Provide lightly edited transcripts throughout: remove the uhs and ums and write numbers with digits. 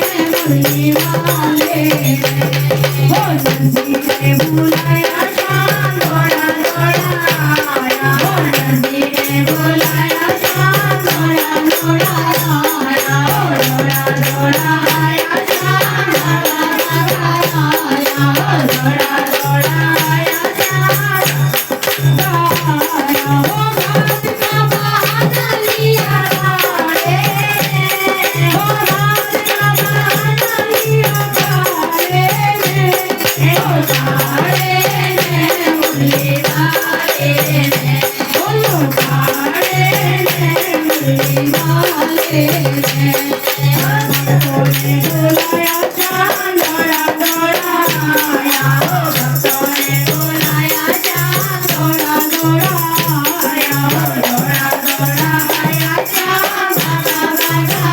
मुरली वाले हो नंदी ने बुलाया श्याम दौड़ा दौड़ा आया हो नंदी ने बुलाया श्याम दौड़ा दौड़ा आया हो दौड़ा दौड़ा आया श्याम दौड़ा दौड़ा आया हो दौड़ा दौड़ा आया श्याम आया हो घाट का बहाना लिया रे हो घाट का बहाना लिया रे हो सारे ने मुरली वाले ने बोलो सारे ने मुरली वाले ने भक्तों ने बुलाया श्याम दौड़ा दौड़ा आया हो भक्तों ने बुलाया श्याम दौड़ा दौड़ा आया हो दौड़ा दौड़ा आया श्याम भागा भागा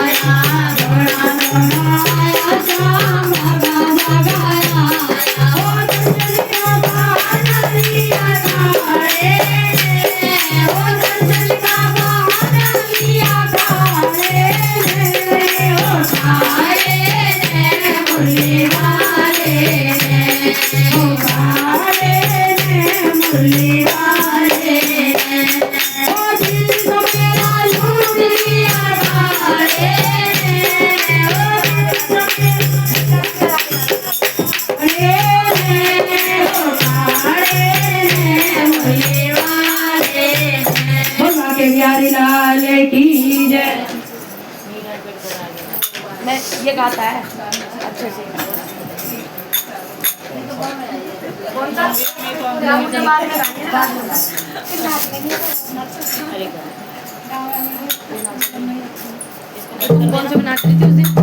आया दौड़ा दौड़ा आया श्याम भागा भागा आया हो दर्शन का बहाना लिया रे हो दर्शन का बहाना लिया रे हो सारे ने मुरली वाले ने हो सारे ने मुरली वाले ने हो दिल को मेरा लूट लिया रे हो दिल को मेरा हो सारे ने मुरली वाले ने भगवान के प्यारे लाल की जय। मैं ये गाता है अच्छे से कौन सा मुझे बाद में गाना कौन सा बनाते थे उस दिन